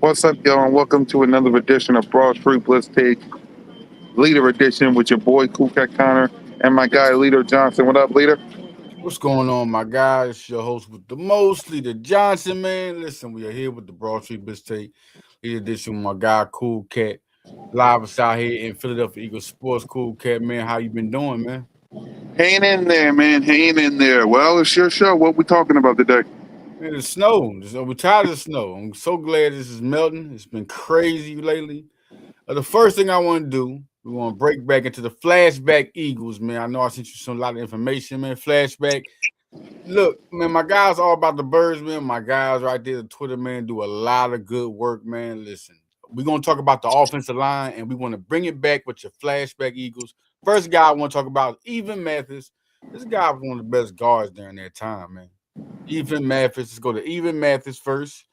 What's up, y'all, and welcome to another edition of Broad Street Blitz Take, Leader Edition with your boy Cool Cat Connor and my guy Leader Johnson. What up, Leader? What's going on, my guys? It's your host with the most, Leader Johnson, man. Listen, we are here with the Broad Street Mistake, Leader Edition with my guy, Cool Cat. Live us out here in Philadelphia Eagles Sports. Cool Cat, man. How you been doing, man? Hanging in there, man. Hanging in there. Well, it's your show. What we talking about today? Man, the snow. We're tired of the snow. I'm so glad this is melting. It's been crazy lately. The first thing I want to do, we want to break back into the flashback Eagles, man. I know I sent you a lot of information, man. Flashback. Look, man, my guys all about the birds, man. My guys right there, the Twitter, man, do a lot of good work, man. Listen, we're going to talk about the offensive line, and we want to bring it back with your flashback Eagles. First guy I want to talk about is Even Mathis. This guy was one of the best guards during that time, man. Even Mathis. Let's go to Even Mathis first.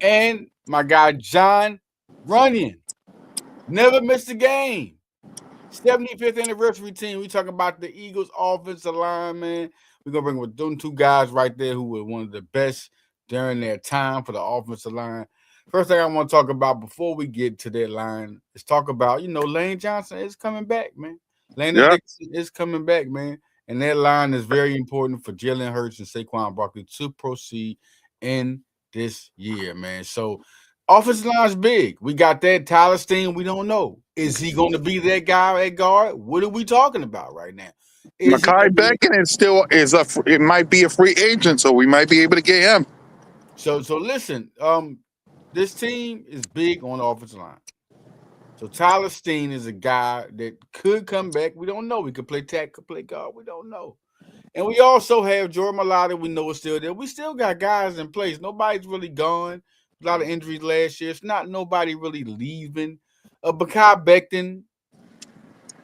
And my guy, John Runyon. Never missed a game. 75th anniversary team. We talking about the Eagles offensive line, man. We're going to bring with them two guys right there who were one of the best during their time for the offensive line. First thing I want to talk about before we get to that line is talk about, Lane Johnson is coming back, man. Lane Dixon is coming back, man. And that line is very important for Jalen Hurts and Saquon Barkley to proceed in this year, man. So, offensive line's big. We got that. Tyler Steen, we don't know. Is he going to be that guy at guard? What are we talking about right now? Mekhi Becton it might be a free agent, so we might be able to get him. So listen, this team is big on the offensive line. So Tyler Steen is a guy that could come back. We don't know. We could play tackle, could play guard. We don't know. And we also have Jordan Mailata. We know is still there. We still got guys in place. Nobody's really gone. A lot of injuries last year. It's not nobody really leaving. Mekhi Becton,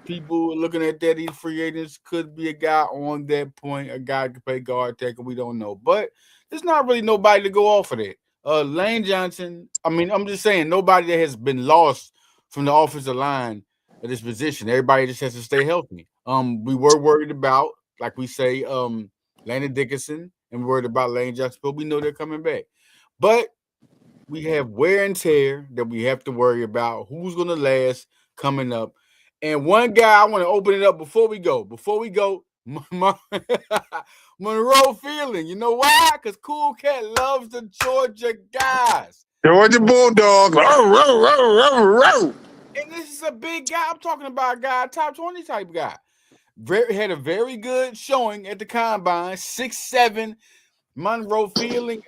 people looking at that, these free agents could be a guy on that point, a guy could play guard tackle. We don't know. But there's not really nobody to go off of that. Lane Johnson, I'm just saying, nobody that has been lost from the offensive line at this position. Everybody just has to stay healthy. We were worried about, like we say, Landon Dickinson, and we're worried about Lane Johnson, but we know they're coming back. But we have wear and tear that we have to worry about. Who's going to last coming up? And one guy, I want to open it up before we go. Monroe Fielding. You know why? Because Cool Cat loves the Georgia guys. Georgia Bulldogs. And this is a big guy. I'm talking about a guy, top 20 type guy. Had a very good showing at the combine. 6'7". Monroe Fielding,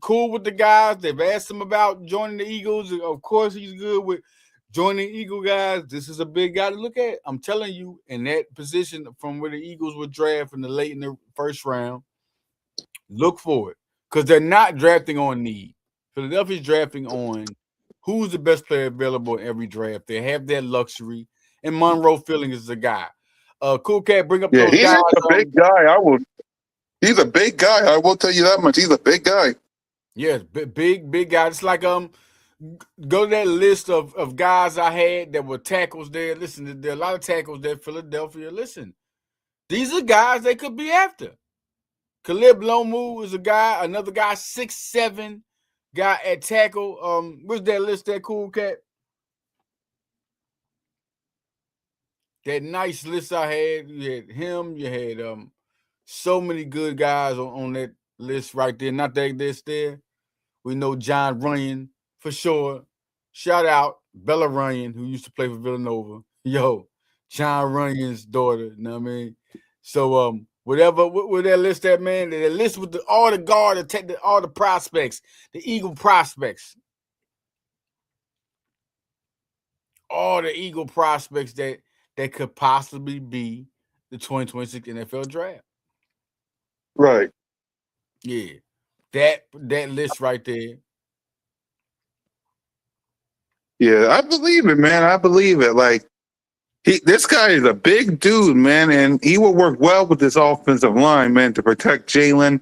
cool with the guys. They've asked him about joining the Eagles. Of course, he's good with joining Eagle guys. This is a big guy to look at. I'm telling you, in that position from where the Eagles were drafted late in the first round, look for it. Because they're not drafting on need. Philadelphia's drafting on who's the best player available in every draft. They have that luxury. And Monroe Fielding is the guy. Cool Cat, bring up those he's guys. He's a big guy. He's a big guy. I will tell you that much. He's a big guy. Yes, big guy. It's like go to that list of guys I had that were tackles there. Listen, there are a lot of tackles there. Philadelphia. Listen, these are guys they could be after. Caleb Lomu is another guy, 6'7" guy at tackle. Where's that list? That Cool Cat. That nice list I had. You had him. You had so many good guys on that list right there. Not that list there. We know John Runyon for sure. Shout out Bella Runyon, who used to play for Villanova. Yo, John Runyon's daughter. You know what I mean? So whatever with that list, that man, that list with all the guard, all the prospects, the Eagle prospects, all the Eagle prospects that could possibly be the 2026 NFL draft. Right. Yeah. That list right there. Yeah, I believe it, man. I believe it. Like, this guy is a big dude, man, and he will work well with this offensive line, man, to protect Jalen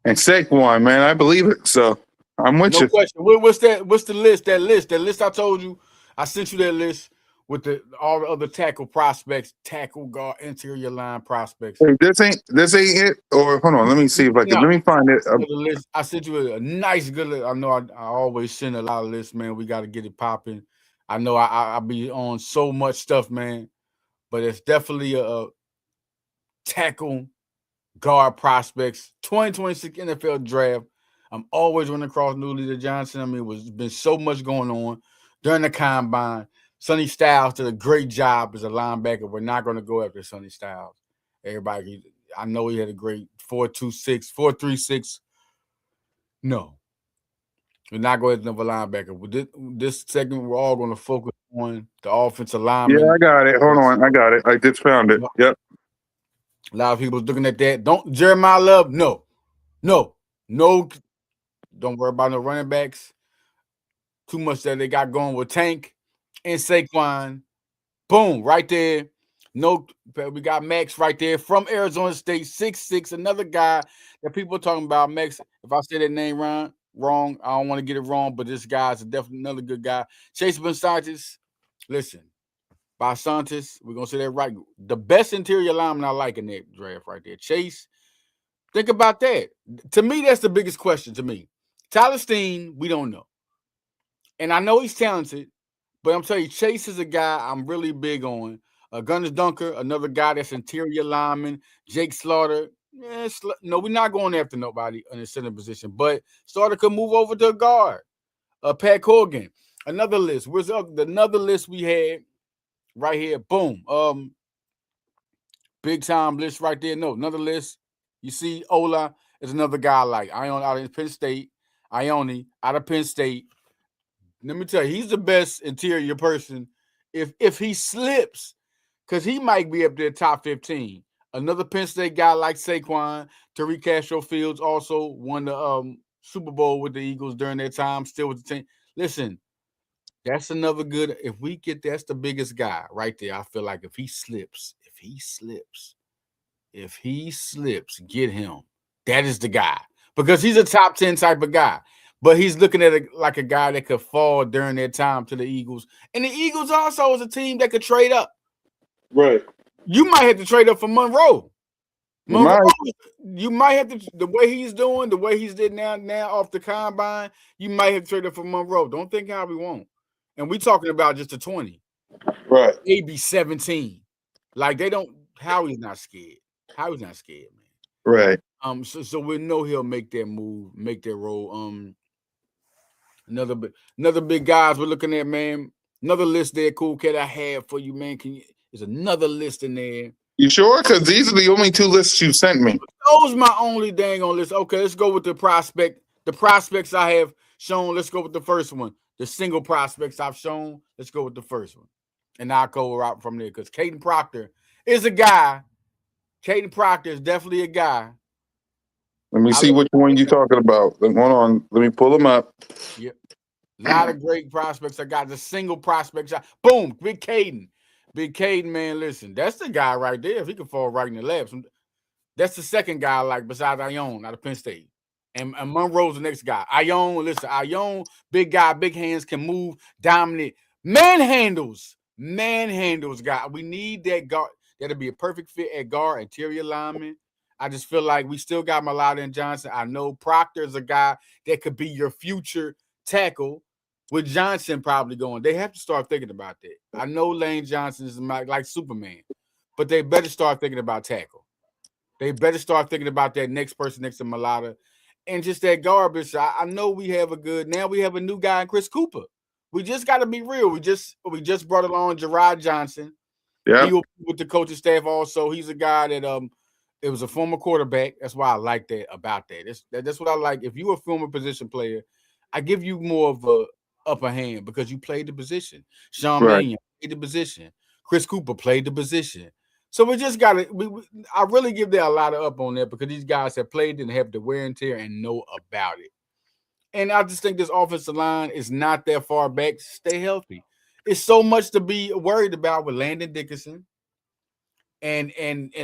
and Saquon, man. I believe it. So I'm with you. No question. What's that? What's the list? That list I told you. I sent you that list with all the other tackle prospects, tackle guard, interior line prospects. Hey, this ain't it. Or hold on, let me see if I can. No. Let me find it. The list. I sent you a nice good list. I know I always send a lot of lists, man. We got to get it popping. I know I be on so much stuff, man, but it's definitely a tackle guard prospects 2026 NFL draft. I'm always running across new leader Johnson. I mean, it's been so much going on during the combine. Sonny Styles did a great job as a linebacker. We're not going to go after Sonny Styles. Everybody, I know he had a great 4.26, 4.36. No, we're not going to have another linebacker. With this segment, we're all going to focus on the offensive lineman. Yeah, I got it. Hold on, I got it. I just found it. Yep. A lot of people looking at that. Don't Jeremiah Love? No. Don't worry about no running backs. Too much that they got going with Tank and Saquon. Boom, right there. No, we got Max right there from Arizona State, 6'6", another guy that people are talking about. Max, if I say that name wrong, I don't want to get it wrong, but this guy's definitely another good guy. Chase Bonsantis, listen, Bonsantis, we're going to say that right. The best interior lineman I like in that draft right there. Chase, think about that. To me, that's the biggest question to me. Tyler Steen, we don't know. And I know he's talented, but I'm telling you, Chase is a guy I'm really big on. Gunners Dunker, another guy that's interior lineman. Jake Slaughter. No, we're not going after nobody in the center position, but Slaughter could move over to a guard. Pat Corrigan, another list. Where's another list we had right here? Boom. Big time list right there. No, another list. You see, Ola is another guy like Ione out of Penn State. Ione out of Penn State. Let me tell you, he's the best interior person. If he slips, because he might be up there top 15. Another Penn State guy like Saquon, Tariq Castro Fields also won the Super Bowl with the Eagles during that time, still with the team. Listen, that's another good. If we get that's the biggest guy right there. I feel like if he slips, get him. That is the guy. Because he's a top 10 type of guy. But he's looking at it like a guy that could fall during their time to the Eagles. And the Eagles also is a team that could trade up. Right. You might have to trade up for Monroe. You might have to, the way he's doing, the way he's did now off the combine, you might have to trade up for Monroe. Don't think how we won't. And we talking about just a 20. Right. Maybe 17. Like they don't, Howie's not scared. Howie's not scared, man. Right. So we know he'll make that move, make that role. Another big guys we're looking at, man. Another list there, cool cat I have for you, man. There's another list in there. You sure? Because these are the only two lists you sent me. Those my only dang on list. Okay, let's go with the prospect. The prospects I have shown. Let's go with the first one. The single prospects I've shown. Let's go with the first one. And I'll go out from there because Caden Proctor is a guy. Caden Proctor is definitely a guy. Let me see which one you're talking about. Hold on. Let me pull them up. Yep. A lot of great prospects. I got the single prospect shot. Boom. Big Caden. Big Caden, man, listen. That's the guy right there. If he can fall right in the lap. That's the second guy I like besides Ione out of Penn State. And Monroe's the next guy. Ione, big guy, big hands, can move, dominant. Manhandles, guy. We need that guard. That'll be a perfect fit at guard, interior lineman. I just feel like we still got Malata and Johnson. I know Proctor's a guy that could be your future tackle with Johnson probably going. They have to start thinking about that. I know Lane Johnson is like Superman, but they better start thinking about tackle. They better start thinking about that next person next to Malata. And just that garbage. I know we have now we have a new guy in Chris Cooper. We just got to be real. We just brought along Gerard Johnson. Yeah. He will be with the coaching staff also. He's a guy that it was a former quarterback. That's why I like that about that. That's what I like. If you're a former position player, I give you more of a upper hand because you played the position. Sean Mannion played the position. Chris Cooper played the position. So we just got to I really give that a lot of up on that because these guys have played and have the wear and tear and know about it. And I just think this offensive line is not that far back. Stay healthy. It's so much to be worried about with Landon Dickerson and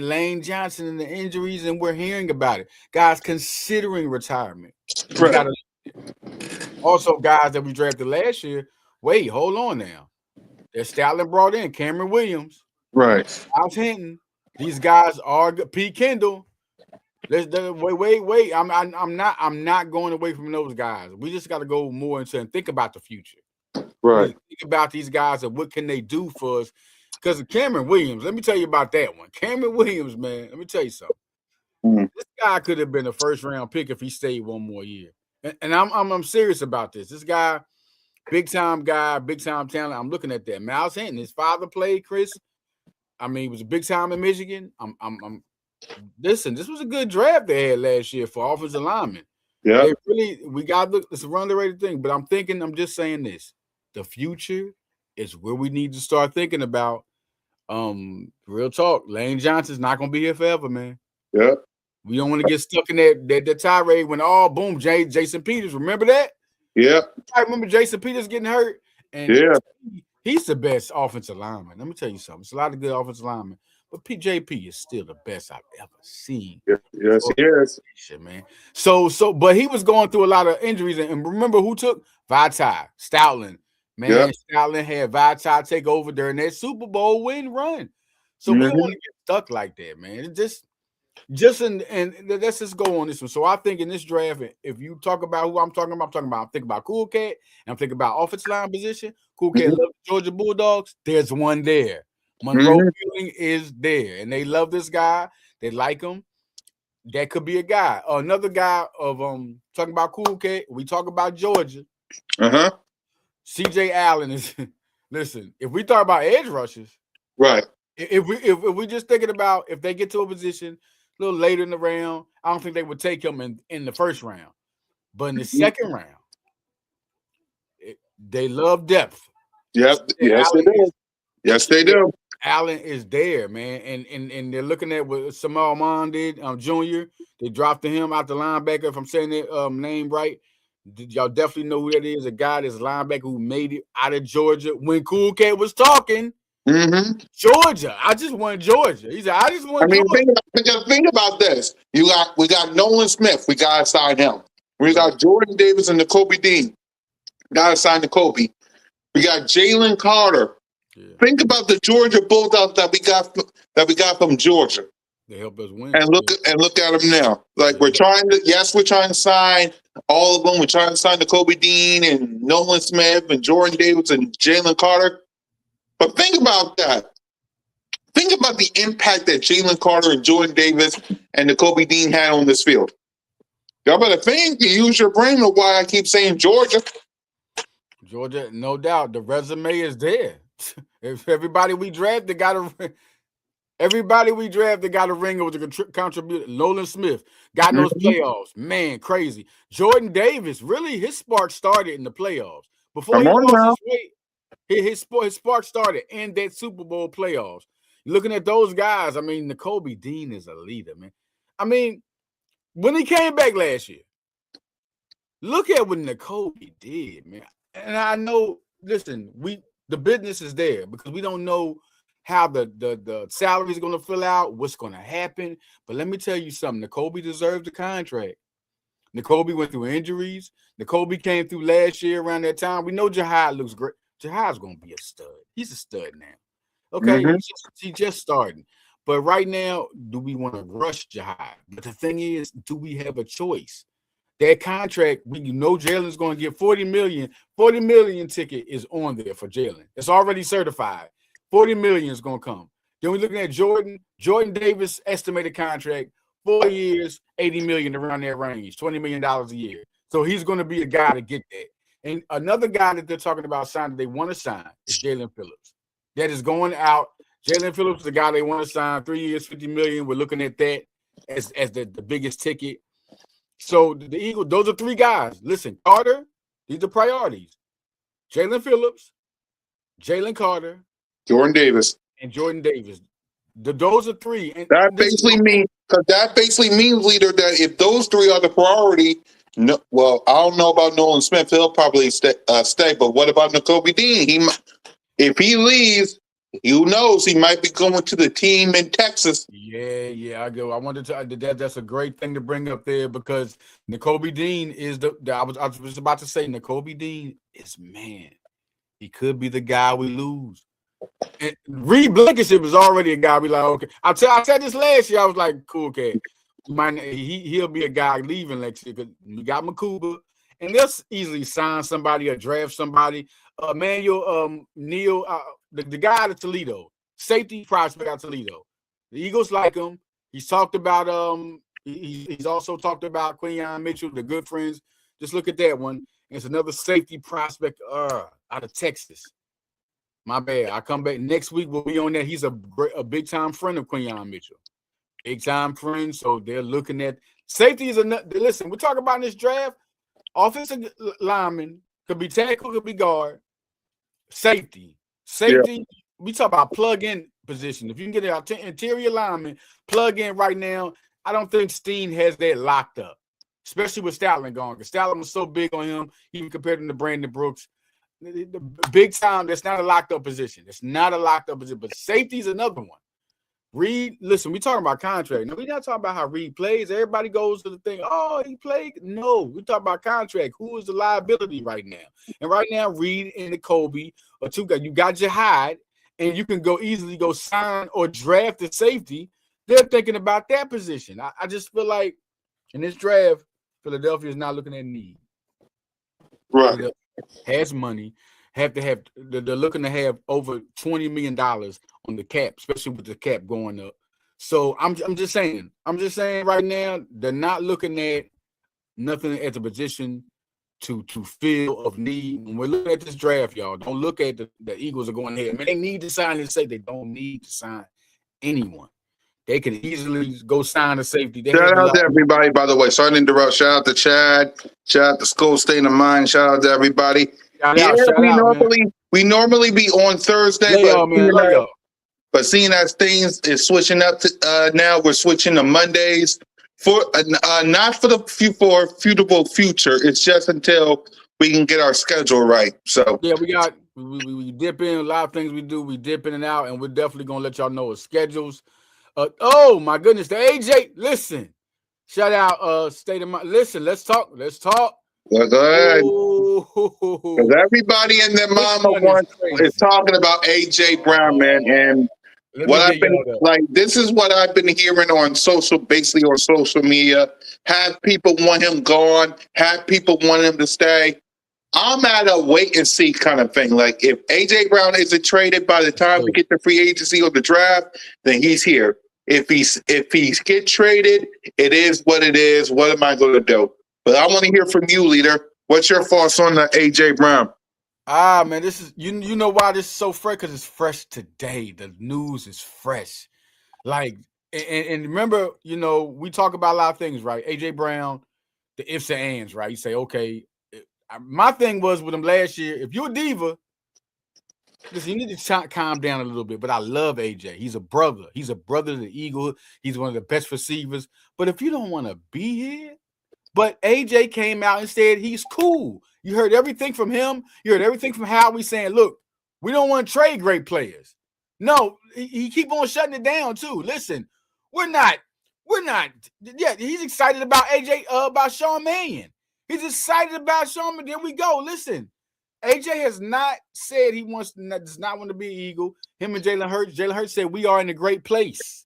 Lane Johnson and the injuries, and we're hearing about it. Guys considering retirement. Right. Also, guys that we drafted last year, wait, hold on now. that Stoutland brought in, Cameron Williams, Right. Miles Hinton. These guys are Pete Kendall. Wait. I'm not going away from those guys. We just got to go more into and think about the future. Right. Think about these guys and what can they do for us. Because Cameron Williams, let me tell you about that one. Cameron Williams, man, let me tell you something. This guy could have been a first-round pick if he stayed one more year. And I'm serious about this. This guy, big-time guy, big-time talent. I'm looking at that. Miles Hinton, his father played, Chris. I mean, he was a big time in Michigan. Listen, this was a good draft they had last year for offensive linemen. Yeah. We got to look, it's a underrated thing, but I'm just saying this. The future is where we need to start thinking about. Real talk. Lane Johnson's not gonna be here forever, man. Yeah. We don't want to get stuck in that tirade when boom, Jason Peters. Remember that? Yeah. I remember Jason Peters getting hurt. And he's the best offensive lineman. Let me tell you something. It's a lot of good offensive linemen, but PJP is still the best I've ever seen. Yes, he is. Man. But he was going through a lot of injuries. And remember who took Vitae, Stoutland. Man, Stoutland had Vitae take over during that Super Bowl win run. So we don't want to get stuck like that, man. It just let's just go on this one. So I think in this draft, if you talk about who I'm talking about, I'm thinking about Cool Cat, and I'm thinking about offensive line position. Cool Cat loves the Georgia Bulldogs. There's one there. Monroe Fielding is there, and they love this guy. They like him. That could be a guy. Another guy of talking about Cool Cat. We talk about Georgia. CJ Allen is. Listen, if we talk about edge rushers, right? If we just thinking about if they get to a position a little later in the round, I don't think they would take him in the first round. But in the second round, they love depth. Yep. Yes, they do. Yes, they do. Allen is there, man. And they're looking at what Samal Mon did, Jr. They dropped him out the linebacker, if I'm saying that name right. Y'all definitely know who that is, a guy that's linebacker who made it out of Georgia when Cool Cat was talking. Georgia. I just want Georgia. He said, I just want Georgia. Think about this. We got Nolan Smith. We got to sign him. We got Jordan Davis and Nakobe Dean. Got to sign Nakobe. We got Jalen Carter. Yeah. Think about the Georgia Bulldogs that we got from Georgia. They help us win. And look at them now. Like we're trying to sign all of them. We're trying to sign Nakobe Dean and Nolan Smith and Jordan Davis and Jalen Carter. But think about that. Think about the impact that Jalen Carter and Jordan Davis and Nakobe Dean had on this field. Y'all better think and use your brain of why I keep saying Georgia. Georgia, no doubt. The resume is there. If everybody we drafted got a ring with the contributor. Nolan Smith got those playoffs. Man, crazy. Jordan Davis, really, his spark started in the playoffs. Before he lost his weight, his spark started in that Super Bowl playoffs. Looking at those guys, I mean, Nakobe Dean is a leader, man. I mean, when he came back last year, look at what Nakobe did, man. And I know, listen, the business is there because we don't know how the salary is going to fill out, what's going to happen. But let me tell you something. Nakobe deserves the contract. Nakobe went through injuries. Nakobe came through last year around that time. We know Jahad looks great. Jahad's going to be a stud. He's a stud now. Okay, he's just starting. But right now, do we want to rush Jahad? But the thing is, do we have a choice? That contract, you know Jalen's going to get $40 million. $40 million ticket is on there for Jalen. It's already certified. $40 million is going to come. Then we're looking at Jordan Davis estimated contract, 4 years, $80 million around that range, $20 million a year. So he's going to be a guy to get that. And another guy that they're talking about signing, they want to sign is Jalen Phillips. That is going out. Jalen Phillips is the guy they want to sign, 3 years, $50 million. We're looking at that as the biggest ticket. So the Eagles, those are three guys. Listen, Carter, these are priorities. Jalen Phillips, Jalen Carter, Jordan Davis. And Jordan Davis. Those are three. And that basically means, leader, that if those three are the priority, I don't know about Nolan Smith. He'll probably stay. But what about Nakobe Dean? If he leaves, who knows? He might be going to the team in Texas. Yeah, I go. I wanted to. That's a great thing to bring up there because Nakobe Dean is I was just about to say Nakobe Dean is man. He could be the guy we lose. And Reed Blankenship is already a guy we like, okay. I said this last year. I was like, cool, cat. He'll be a guy leaving next year because we got Makuba, and they'll easily sign somebody or draft somebody. Neil, the guy at Toledo, safety prospect out Toledo. The Eagles like him. He's talked about he's also talked about Quinyon Mitchell, the good friends. Just look at that one. It's another safety prospect out of Texas. My bad. I come back next week. We'll be on that. He's a big time friend of Quinyon Mitchell. Big time friend. So they're looking at safety is another. Listen, we're talking about in this draft. Offensive lineman could be tackle, could be guard. Safety. Yeah. We talk about plug-in position. If you can get an interior lineman plug in right now, I don't think Steen has that locked up, especially with Stoutland gone. Because Stoutland was so big on him, even compared to Brandon Brooks. The big time, that's not a locked up position. It's not a locked up position, but safety is another one. Reed, listen, we talking about contract. Now, we're not talking about how Reed plays. Everybody goes to the thing, oh, he played. No, we talking about contract. Who is the liability right now? And right now, Reed and the Kobe are two guys. You got your hide, and you can easily go sign or draft the safety. They're thinking about that position. I just feel like in this draft, Philadelphia is not looking at need. Right. Has money, they're looking to have over $20 million on the cap, especially with the cap going up. So I'm just saying right now, they're not looking at nothing at the position to fill of need. When we're looking at this draft, y'all, don't look at the Eagles are going ahead. I mean, they need to sign and say they don't need to sign anyone. They can easily go sign a safety. Shout out to everybody, by the way. Sorry to interrupt. Shout out to Chad. Shout out to School State of Mind. Shout out to everybody. We normally be on Thursday, but seeing as things is switching up to now, we're switching to Mondays for not for the foreseeable future. It's just until we can get our schedule right. So yeah, we dip in a lot of things we do. We dip in and out, and we're definitely gonna let y'all know the schedules. Oh my goodness, the AJ. Listen, shout out State of Mind. Listen, let's talk. Well, go ahead. Because everybody and their mama is talking about AJ Brown, man. And what I've been like, this is what I've been hearing on social media. Have people want him gone, have people want him to stay. I'm at a wait and see kind of thing. Like, if AJ Brown isn't traded by the time we get the free agency or the draft, then he's here. If he's get traded, it is what it is. What am I going to do? But I want to hear from you, leader. What's your thoughts on the AJ Brown? Man, this is you know why this is so fresh? Because it's fresh today. The news is fresh. Like, and remember, we talk about a lot of things, right? AJ Brown, the ifs and ands, right? You say, okay. My thing was with him last year, if you're a diva, listen, you need to calm down a little bit. But I love AJ. He's a brother. He's a brother of the Eagle. He's one of the best receivers. But if you don't want to be here, but AJ came out and said he's cool. You heard everything from him. You heard everything from Howie saying, look, we don't want to trade great players. No, he keep on shutting it down too. Listen, we're not. Yeah, he's excited about AJ, about Sean Mannion. He's excited about Sean Mannion. There we go. Listen, AJ has not said he does not want to be Eagle. Him and Jalen Hurts. Jalen Hurts said we are in a great place.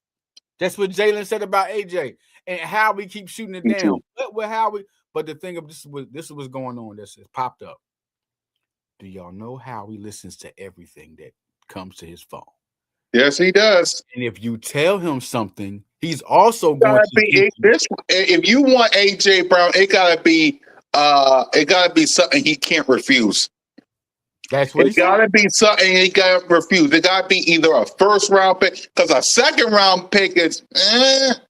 That's what Jalen said about AJ. And how we keep shooting it down. But the thing of this is what's going on. This has popped up. Do y'all know how he listens to everything that comes to his phone? Yes, he does. And if you tell him something, he's also going to be this. If you want AJ Brown, it gotta be something he can't refuse. That's what it gotta be something he gotta refuse. It gotta be either a first round pick, because a second round pick is it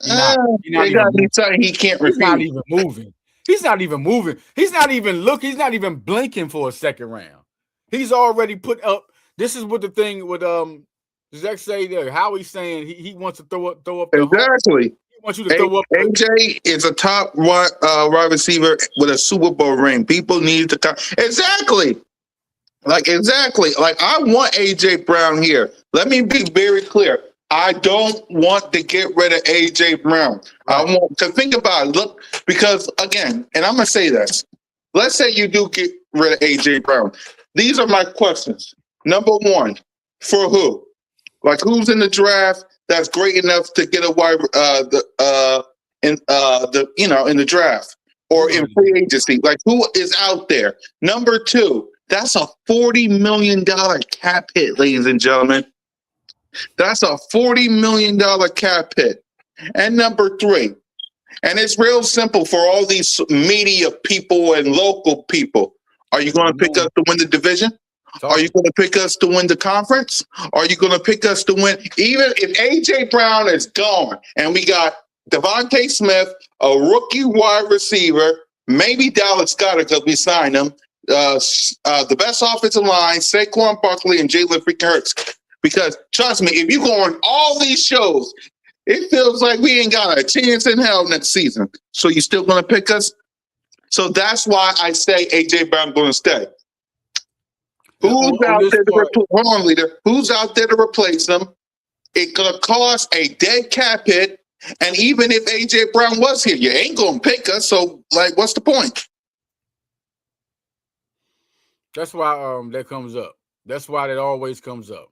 gotta be something he can't refuse. He's not even moving. He's not even moving. He's not even looking. He's not even blinking for a second round. He's already put up. This is what the thing with Zach say there. Howie's saying he wants to throw up the exactly. He wants you to throw up. AJ is a top wide receiver with a Super Bowl ring. People need to come. Exactly. Like I want AJ Brown here. Let me be very clear. I don't want to get rid of AJ Brown. Right. I want to think about it. Look, because again, and I'm gonna say this. Let's say you do get rid of AJ Brown? These are my questions. Number one, for who? Like, who's in the draft that's great enough to get a wide in the draft or in free agency? Like, who is out there? Number two, that's a $40 million cap hit, ladies and gentlemen. That's a $40 million cap hit. And number three, and it's real simple for all these media people and local people. Are you going to pick us to win the division? Are you going to pick us to win the conference? Are you going to pick us to win? Even if A.J. Brown is gone and we got Devontae Smith, a rookie wide receiver, maybe Dallas Goedert because we signed him, the best offensive line, Saquon Barkley and Jalen freaking Hurts. Because trust me, if you go on all these shows, it feels like we ain't got a chance in hell next season. So you still going to pick us? So that's why I say A.J. Brown going to stay. Who's out there to replace them? It's going to cost a dead cap hit. And even if A.J. Brown was here, you ain't going to pick us. So, like, what's the point? That's why that comes up. That's why that always comes up.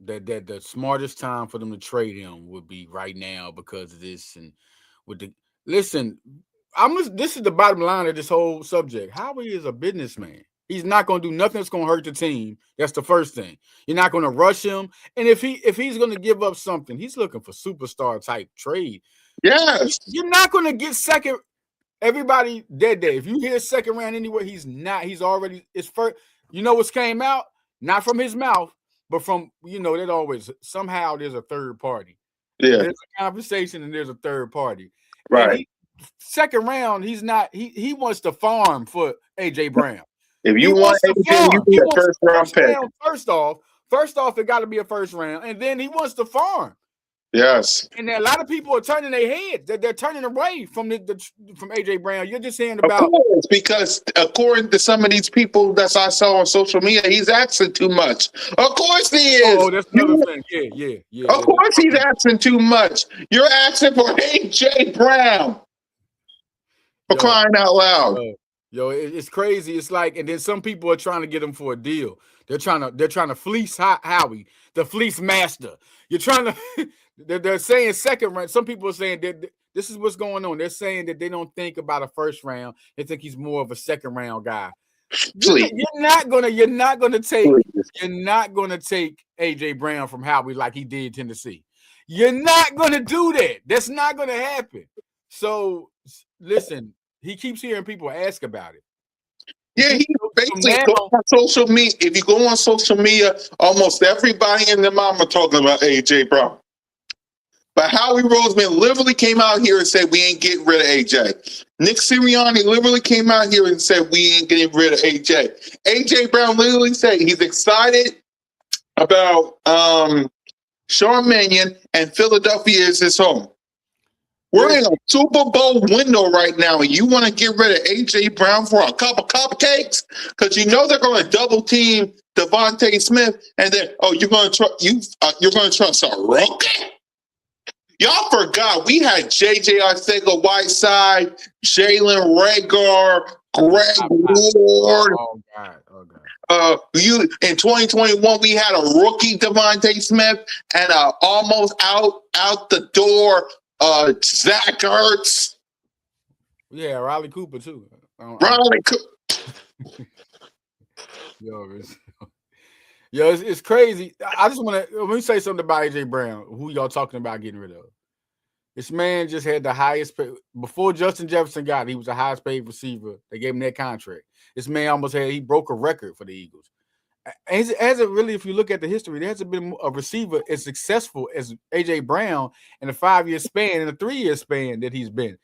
That the smartest time for them to trade him would be right now because of this. And with the listen, this is the bottom line of this whole subject. Howie is a businessman. He's not going to do nothing that's going to hurt the team. That's the first thing. You're not going to rush him. And if he's going to give up something, he's looking for superstar type trade. Yes. You're not going to get second. Everybody dead day. If you hear second round anywhere, he's not. He's already. It's first. You know what's came out? Not from his mouth, but from that always somehow there's a third party. Yeah. There's a conversation and there's a third party. Right. Second round, he's not. He wants to farm for AJ Brown. If you want AJ, you need a first round pick. First off, it got to be a first round, and then he wants to farm. Yes. And a lot of people are turning their heads. They're turning away from from AJ Brown. You're just hearing about. Of course, because according to some of these people that I saw on social media, he's asking too much. Of course he is. Oh, that's another thing. Yeah. Of course he's asking too much. You're asking for AJ Brown. For crying out loud. It's crazy. It's like, and then some people are trying to get him for a deal. They're trying to fleece Howie, the fleece master. You're trying to. They're saying second round. Some people are saying that this is what's going on. They're saying that they don't think about a first round. They think he's more of a second round guy. You're not gonna take AJ Brown from Howie like he did Tennessee. You're not gonna do that. That's not gonna happen. So listen, he keeps hearing people ask about it. Yeah, he basically on social media. If you go on social media, almost everybody and their mama talking about AJ Brown. But Howie Roseman literally came out here and said we ain't getting rid of AJ. Nick Sirianni literally came out here and said we ain't getting rid of AJ. AJ Brown literally said he's excited about Sean Mannion and Philadelphia is his home. We're in a Super Bowl window right now, and you want to get rid of A.J. Brown for a couple cupcakes? Because you know they're going to double team Devontae Smith, and then you're going to trust a rookie? Y'all forgot we had J.J. Arcega-Whiteside, Jalen Reagor, Greg Ward. Oh God. In 2021 we had a rookie Devontae Smith and almost out the door. Zach Ertz. Yeah, Riley Cooper too. Riley Cooper. It's crazy. I just want to let me say something about AJ Brown. Who y'all talking about getting rid of? This man just had the highest pay before Justin Jefferson got it. He was the highest paid receiver. They gave him that contract. This man he broke a record for the Eagles. Hasn't really, if you look at the history, there hasn't been a receiver as successful as AJ Brown in a 5-year span and a 3-year span that he's been.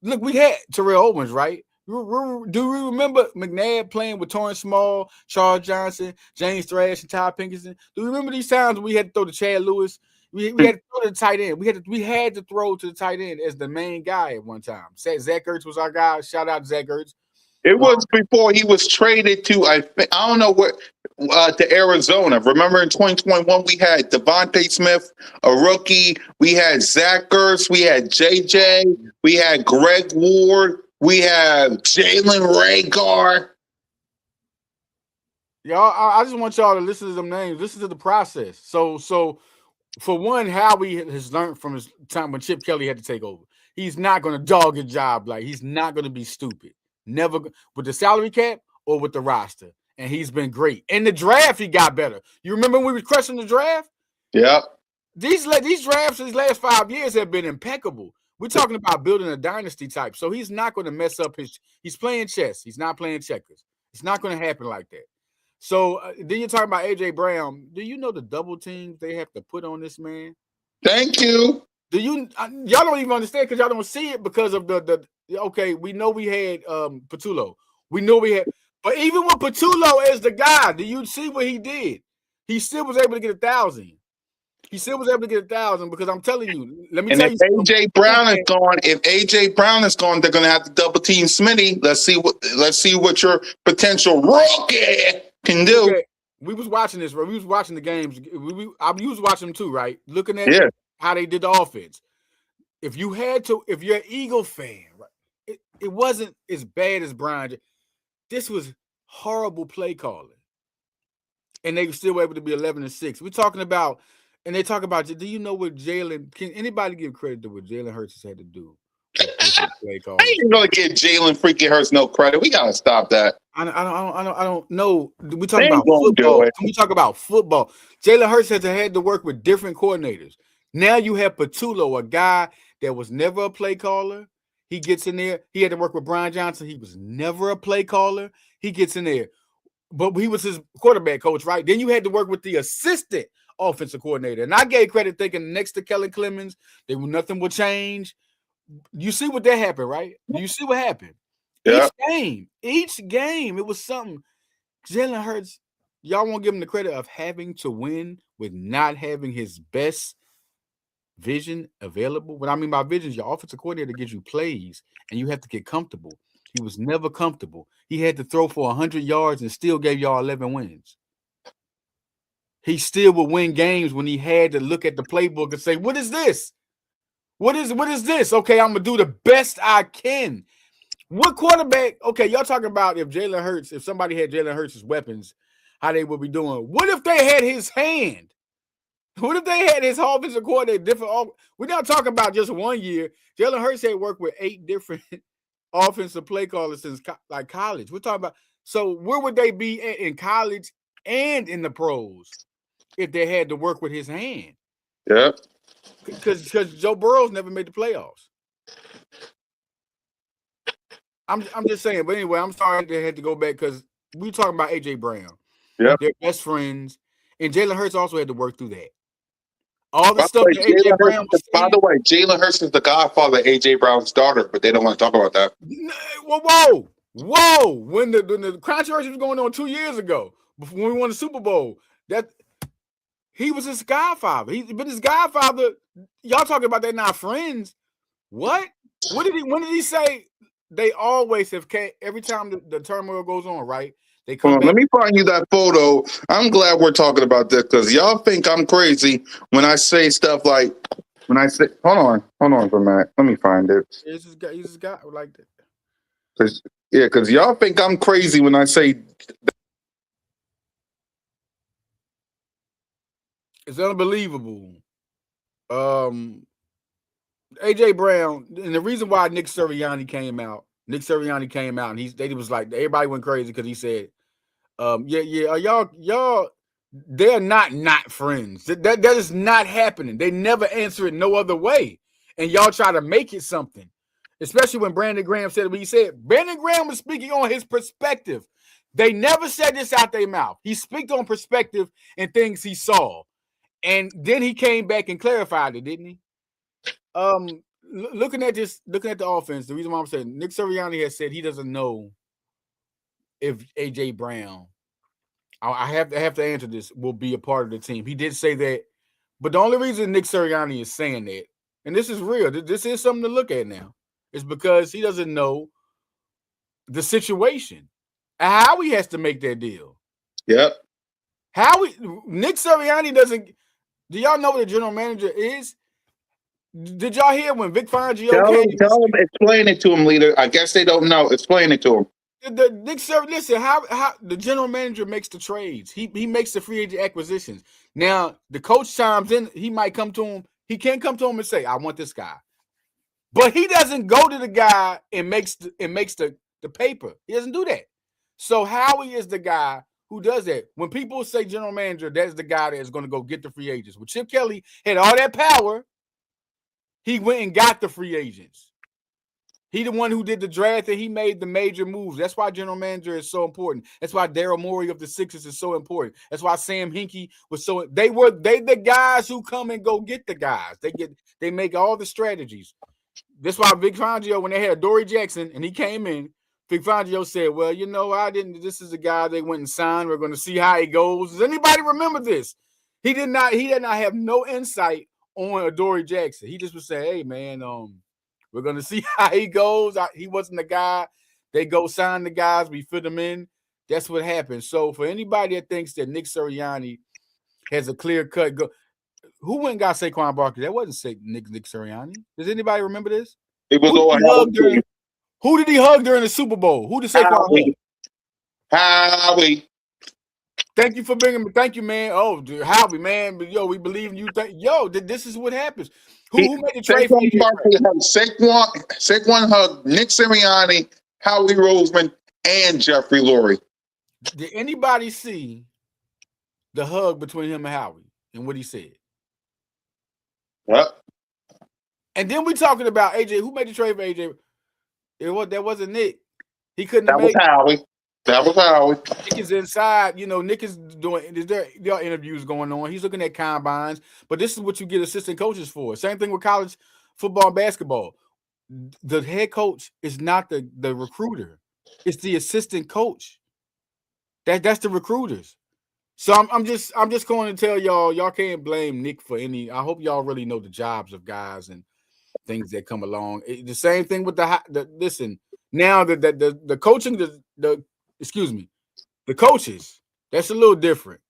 Look, we had Terrell Owens, right? Do we remember McNabb playing with Torrance Small, Charles Johnson, James Thrash, and Todd Pinkerton? Do we remember these times we had to throw to Chad Lewis? We had to throw to the tight end. We had to throw to the tight end as the main guy at one time. Zach Ertz was our guy. Shout out to Zach Ertz. It was before he was traded to I don't know what to Arizona. Remember in 2021 we had Devontae Smith, a rookie. We had Zach Ertz. We had JJ. We had Greg Ward. We had Jalen Reagor. Y'all, I just want y'all to listen to them names. Listen to the process. So for one, Howie has learned from his time when Chip Kelly had to take over. He's not going to dog a job. Like, he's not going to be stupid. Never with the salary cap or with the roster. And he's been great. In the draft, he got better. You remember when we were crushing the draft? Yep. These drafts these last 5 years have been impeccable. We're talking about building a dynasty type. So he's not going to mess up he's playing chess. He's not playing checkers. It's not going to happen like that. So then you're talking about AJ Brown. Do you know the double teams they have to put on this man? Thank you. Do you y'all don't even understand because y'all don't see it because of the okay, we know we had Patullo. We know we had, but even with Patullo as the guy, do you see what he did? He still was able to get 1,000. He still was able to get 1,000 because I'm telling you, let me tell you. If AJ Brown is gone, they're gonna have to double team Smitty. Let's see what your potential rookie can do. Okay. We was watching this, right? We was watching the games. I was watching them too, right? Looking at how they did the offense. If you're an Eagle fan, right? It wasn't as bad as Brian. This was horrible play calling. And they were still able to be 11-6. We're talking about, and they talk about, do you know what Jalen, can anybody give credit to what Jalen Hurts has had to do? Play calling? I ain't gonna give Jalen freaking Hurts no credit. We gotta stop that. I don't know. We talk about football. Can we talk about football? Jalen Hurts has had to work with different coordinators. Now you have Patullo, a guy that was never a play caller. He gets in there. He had to work with Brian Johnson. He was never a play caller. He gets in there. But he was his quarterback coach, right? Then you had to work with the assistant offensive coordinator. And I gave credit thinking next to Kellen Clemens, nothing will change. You see what that happened, right? You see what happened? Yeah. Each game, it was something. Jalen Hurts, y'all won't give him the credit of having to win with not having his best vision available. What I mean by vision is your offensive coordinator gives you plays, and you have to get comfortable. He was never comfortable. He had to throw for 100 yards and still gave y'all 11 wins. He still would win games when he had to look at the playbook and say, what is this? What is this? Okay, I'm going to do the best I can. What quarterback? Okay, y'all talking about if somebody had Jalen Hurts' weapons, how they would be doing. What if they had his hand? What if they had his offensive coordinator different? We're not talking about just 1 year. Jalen Hurts had worked with 8 different offensive play callers since college. We're talking about, so where would they be in college and in the pros if they had to work with his hand? Yeah. Because Joe Burrow's never made the playoffs. I'm just saying, but anyway, I'm sorry they had to go back because we talking about AJ Brown. Yeah. They're best friends. And Jalen Hurts also had to work through that. All the stuff that AJ Brown was saying. By the way, Jalen Hurts is the godfather of AJ Brown's daughter, but they don't want to talk about that. Whoa. When the controversy was going on 2 years ago, before we won the Super Bowl, that he was his godfather. He's been his godfather. Y'all talking about they're not friends. What? When did he say they always have every time the turmoil goes on, right? They come back. Let me find you that photo. I'm glad we're talking about this because y'all think I'm crazy when I say stuff like hold on for a minute. Let me find it. He's just got like that. Because y'all think I'm crazy when I say it's unbelievable. AJ Brown, and the reason why Nick Sirianni came out, and they was like, everybody went crazy because he said, y'all, they're not friends. That is not happening. They never answer it no other way. And y'all try to make it something, especially when Brandon Graham said what he said. Brandon Graham was speaking on his perspective. They never said this out their mouth. He spoke on perspective and things he saw. And then he came back and clarified it, didn't he? Looking at the offense, the reason why I'm saying Nick Sirianni has said he doesn't know if AJ Brown, I have to answer this, will be a part of the team. He did say that, but the only reason Nick Sirianni is saying that, and this is real, this is something to look at now, is because he doesn't know the situation and how he has to make that deal. Yep. Nick Sirianni doesn't. Do y'all know what the general manager is? Did y'all hear when Vic Fangio Tell him, explain it to him, leader. I guess they don't know. Explain it to him. The Nick Sirianni, listen, how the general manager makes the trades. He makes the free agent acquisitions. Now the coach chimes in. He might come to him. He can't come to him and say, "I want this guy," but he doesn't go to the guy and makes the paper. He doesn't do that. So Howie is the guy who does that. When people say general manager, that's the guy that is going to go get the free agents. When Chip Kelly had all that power, he went and got the free agents. He the one who did the draft and he made the major moves. That's why general manager is so important. That's why Daryl Morey of the Sixers is so important. That's why Sam Hinkie was so. They the guys who come and go get the guys. They make all the strategies. That's why Vic Fangio, when they had Dory Jackson and he came in, Vic Fangio said, "Well, you know, I didn't. This is the guy they went and signed. We're going to see how he goes." Does anybody remember this? He did not have no insight on Adoree Jackson. He just would say, "Hey, man, we're going to see how he goes." He wasn't the guy. They go sign the guys. We fit them in. That's what happened. So for anybody that thinks that Nick Sirianni has a clear cut go, who went and got Saquon Barkley? That wasn't Nick Sirianni. Does anybody remember this? It was who did he hug during the Super Bowl? Who did Saquon hug? Howie. Thank you for bringing me. Thank you, man. Oh, dude, Howie, man. Yo, we believe in you. This is what happens. Who made the trade for Saquon hugged Nick Sirianni, Howie Roseman, and Jeffrey Lurie. Did anybody see the hug between him and Howie and what he said? What? And then we talking about AJ. Who made the trade for AJ? That wasn't Nick. He couldn't have made Howie. That was Howie. Nick is inside. You know, Nick is doing. There are interviews going on. He's looking at combines. But this is what you get assistant coaches for. Same thing with college football and basketball. The head coach is not the recruiter. It's the assistant coach. That's the recruiters. So I'm just going to tell y'all can't blame Nick for any. I hope y'all really know the jobs of guys and things that come along. The same thing with the listen. Now that the coaching, the coaches, that's a little different.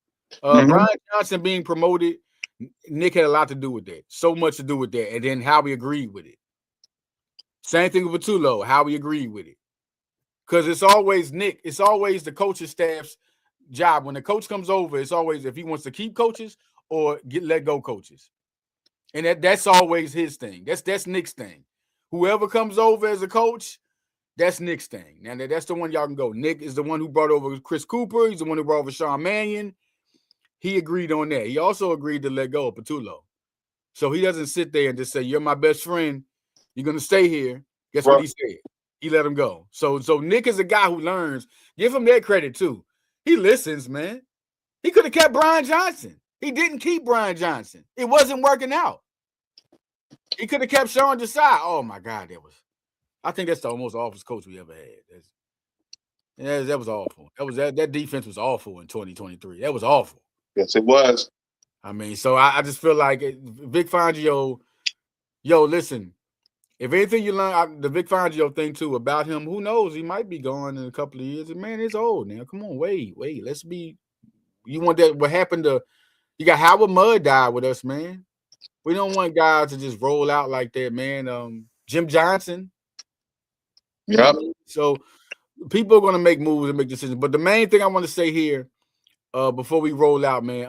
Brian Johnson being promoted, Nick had a lot to do with that. So much to do with that. And then Howie agreed with it. Same thing with Patullo, Howie agreed with it. Because it's always Nick, it's always the coaching staff's job. When the coach comes over, it's always if he wants to keep coaches or let go coaches. And that's always his thing. That's Nick's thing. Whoever comes over as a coach, that's Nick's thing. Now that's the one y'all can go. Nick is the one who brought over Chris Cooper. He's the one who brought over Sean Mannion. He agreed on that. He also agreed to let go of Patullo. So he doesn't sit there and just say, "You're my best friend. You're going to stay here." Guess what he said? He let him go. So Nick is a guy who learns. Give him that credit too. He listens, man. He could have kept Brian Johnson. He didn't keep Brian Johnson. It wasn't working out. He could have kept Sean Desai. Oh my God, I think that's the most awful coach we ever had. That was awful. That defense was awful in 2023. That was awful. Yes, it was. I mean, so I just feel like Vic Fangio. Yo, listen. If anything you learn, the Vic Fangio thing too about him, who knows? He might be gone in a couple of years. And man, it's old now. Come on, wait. Let's be. You want that? What happened to? You got Howard Mudd died with us, man. We don't want guys to just roll out like that, man. Jim Johnson. Yep. So people are going to make moves and make decisions. But the main thing I want to say here, before we roll out, man.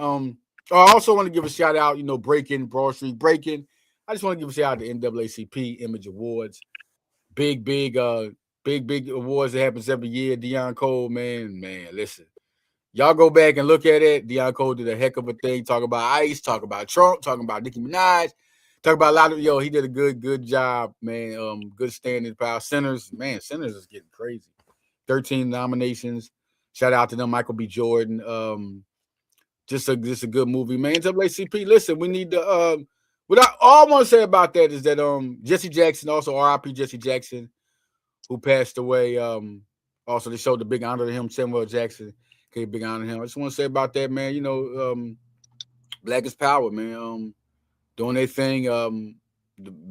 I also want to give a shout out. Breaking Broad Street Breaking. I just want to give a shout out to NAACP Image Awards. Big awards that happens every year. Deion Cole, man, listen. Y'all go back and look at it. Deion Cole did a heck of a thing. Talk about ICE, talk about Trump, talking about Nicki Minaj, talk about a lot of he did a good job, man. Good standing power. Sinners is getting crazy. 13 nominations. Shout out to them, Michael B. Jordan. Just a good movie, man. NAACP, listen, we need to all I want to say about that is that Jesse Jackson, also R.I.P. Jesse Jackson, who passed away. Also they showed the big honor to him, Samuel Jackson. Okay, big honor to him. I just want to say about that, man. Black is power, man. Doing their thing.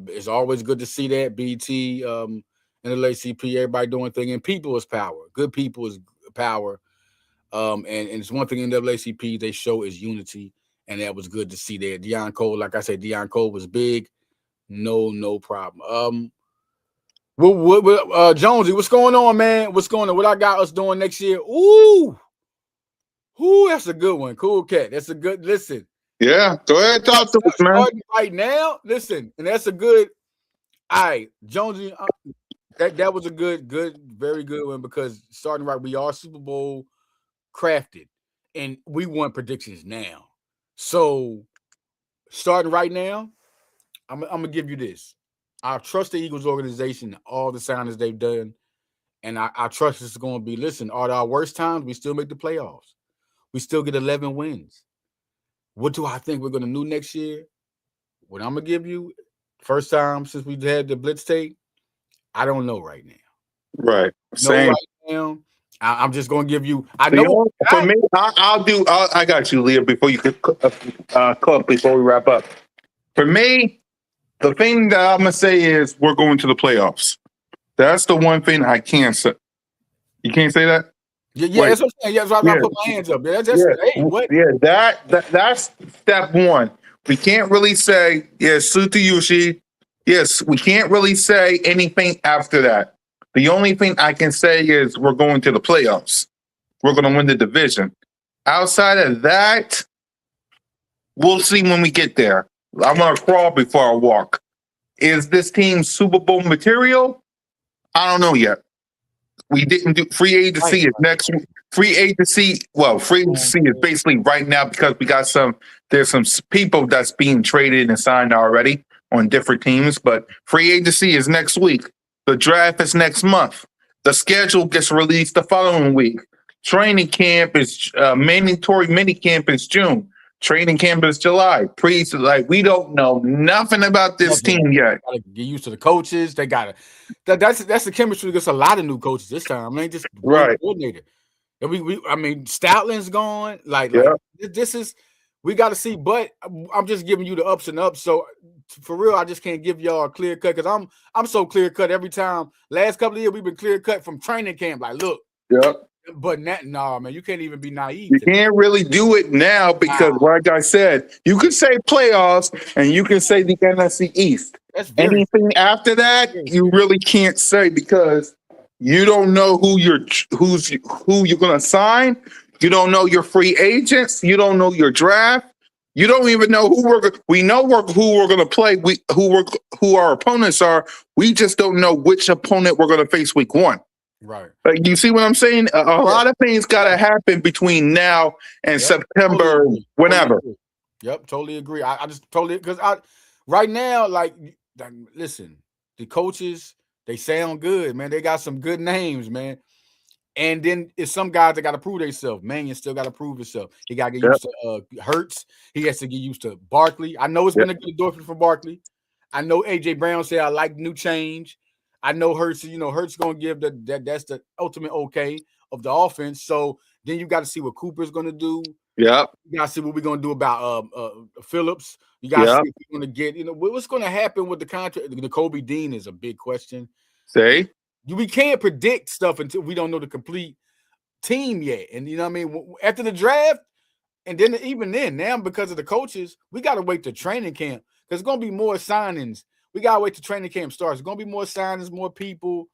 It's always good to see that. BT, NAACP, everybody doing thing, and people is power. Good people is power. And it's one thing in NAACP they show is unity. And that was good to see there. Deion Cole, like I said, Deion Cole was big. No problem. Jonesy, what's going on, man? What's going on? What I got us doing next year? Ooh, that's a good one. Cool cat. That's a good listen. Yeah, go ahead, talk to us, man. Starting right now, listen, and that's a good. All right, Jonesy. That was a good, very good one because starting right, we are Super Bowl crafted, and we want predictions now. So starting right now, I'm gonna give you this. I trust the Eagles organization, all the signings they've done, and I trust it's going to be. Listen, are our worst times? We still make the playoffs. We still get 11 wins. What do I think we're going to do next year? What I'm gonna give you, first time since we had the Blitz tape, I don't know right now. Right. No, Same. right now, I'm just gonna give you. I know for me, I got you, Leah. Before you cook, before we wrap up. For me, the thing that I'm gonna say is we're going to the playoffs. That's the one thing I can't say. You can't say that. Yeah, that's what I'm saying. Yeah, that's why I put my hands up. Hey, what? Yeah, that's step one. We can't really say yes, Suta Yushi. Yes, we can't really say anything after that. The only thing I can say is we're going to the playoffs. We're going to win the division. Outside of that, we'll see when we get there. I'm going to crawl before I walk. Is this team Super Bowl material? I don't know yet. We didn't do free agency is next week. Free agency is basically right now because there's some people that's being traded and signed already on different teams, but free agency is next week. The draft is next month. The schedule gets released the following week. Training camp is mandatory mini camp is June. Training camp is July. We don't know nothing about this team yet. Gotta get used to the coaches. They gotta. That's the chemistry. There's a lot of new coaches this time. I mean, just one coordinator. And I mean, Stoutland's gone. Like this is. We got to see, but I'm just giving you the ups and ups. So for real, I just can't give y'all a clear cut because I'm so clear cut every time. Last couple of years, we've been clear cut from training camp. Like, look, but man, you can't even be naive. You can't really do it now because, like I said, you can say playoffs and you can say the NFC East. Anything after that, you really can't say because you don't know who you're going to sign. You don't know your free agents. You don't know your draft. You don't even know who we know who we're going to play. Who our opponents are. We just don't know which opponent we're going to face week one. Right. Like, you see what I'm saying? A lot of things got to happen between now and September, whenever. Totally agree. I just totally because right now, listen, the coaches, they sound good, man. They got some good names, man. And then it's some guys that got to prove themselves. Mannion still got to prove himself. He got to get used to Hurts. He has to get used to Barkley. I know it's been a good endorsement for Barkley. I know AJ Brown said I like new change. I know Hurts. Hurts gonna give that's the ultimate okay of the offense. So then you got to see what Cooper's gonna do. Yeah. You got to see what we're gonna do about Phillips. You got to see if we're gonna get. What's gonna happen with the contract. The Kobe Dean is a big question. We can't predict stuff until we don't know the complete team yet. And you know what I mean? After the draft, and then even then, now because of the coaches, we got to wait to training camp because it's going to be more signings. We got to wait till training camp starts. It's going to be more signings, more people.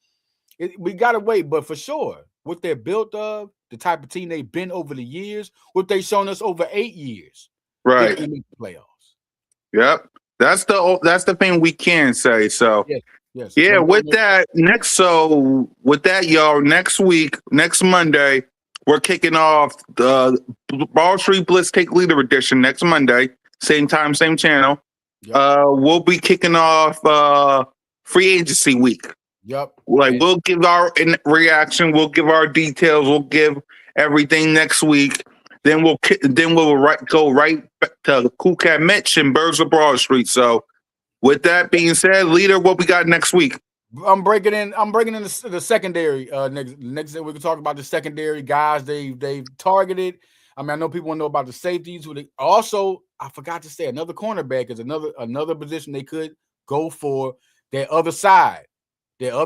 We got to wait. But for sure, what they're built of, the type of team they've been over the years, what they've shown us over 8 years. Right. They make the playoffs. Yep. That's the thing we can say. So Yes. Yeah, with that, y'all, next week, next Monday, we're kicking off the Ball Street Blitz Take Leader Edition next Monday. Same time, same channel. Yep. We'll be kicking off free agency week. Yep. We'll give our reaction, we'll give our details, we'll give everything next week. Then we'll go right back to Cool Cat Mitch and Birds of Broad Street. So with that being said, Leader, what we got next week? I'm breaking in the secondary. Next we can talk about the secondary guys they've targeted. I mean, I know people want to know about the safeties. I forgot to say another cornerback is another position they could go for. Their other side next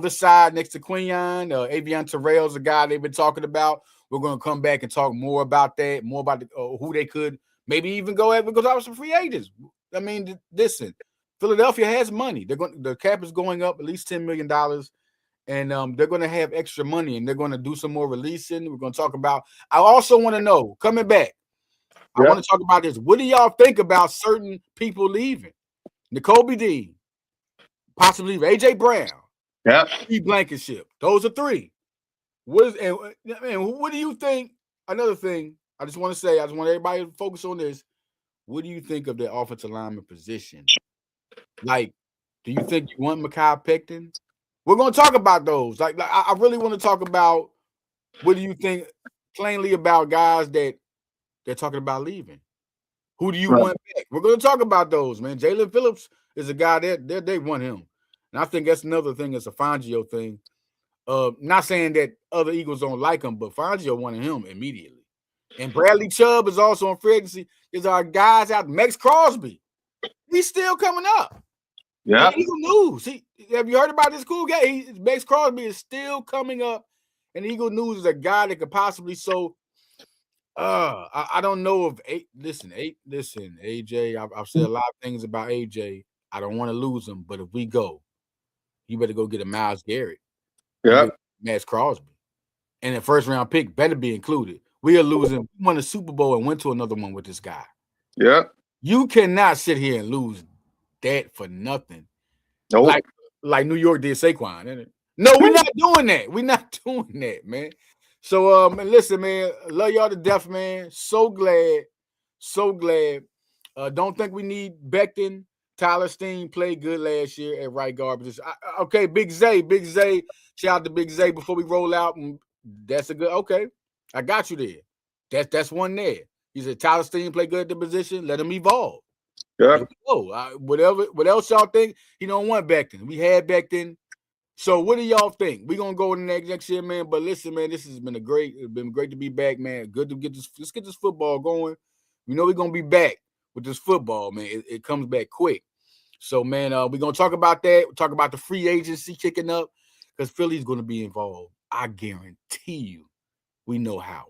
to Quinyon, Avion Terrell's a guy they've been talking about. We're going to come back and talk more about that, more about who they could maybe even go at because I was some free agents. I mean, listen. Philadelphia has money. The cap is going up at least $10 million. and they're going to have extra money, and they're going to do some more releasing. We're going to talk about. I also want to know, coming back, I want to talk about this. What do y'all think about certain people leaving? N'Kobe Dean, possibly AJ Brown, Steve Blankenship. Those are three. What do you think? Another thing, I just want to say, I just want everybody to focus on this. What do you think of the offensive lineman position? Like, do you think you want Mekhi Becton? We're going to talk about those. Like I really want to talk about what do you think plainly about guys that they're talking about leaving. Who do you want back? We're going to talk about those, man. Jalen Phillips is a guy that they want him. And I think that's another thing. It's a Fangio thing. Not saying that other Eagles don't like him, but Fangio wanted him immediately. And Bradley Chubb is also on free agency. There's our guys out. Max Crosby. He's still coming up. Yeah. Eagle News. Have you heard about this cool guy? Max Crosby is still coming up. And Eagle News is a guy that could possibly I don't know if listen, AJ. I've said a lot of things about AJ. I don't want to lose him, but if we go, you better go get a Myles Garrett. Yeah, Max Crosby, and the first round pick better be included. We are losing. We won the Super Bowl and went to another one with this guy. Yeah, you cannot sit here and lose that for nothing. Nope. Like New York did Saquon, isn't it? No, we're not doing that. We're not doing that, man. So, listen, man, love y'all to death, man. So glad. Don't think we need Becton. Tyler Steen played good last year at right guard position. Okay, Big Zay. Shout out to Big Zay before we roll out. That's a good. Okay, I got you there. That's one there. He said Tyler Steen played good at the position. Let him evolve. Yeah. What else y'all think? He don't want Becton. We had Becton. So what do y'all think? We're gonna go in the next year, man. But listen, man, this has been great to be back, man. Good to let's get this football going. We know we're gonna be back with this football, man. It comes back quick. So, man, we're gonna talk about that. We'll talk about the free agency kicking up because Philly's gonna be involved. I guarantee you, we know Howie.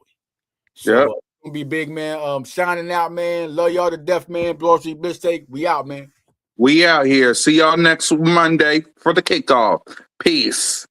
So gonna be big, man. Shining out, man. Love y'all to death, man. Blow Street Blitz Take. We out, man. We out here. See y'all next Monday for the kickoff. Peace.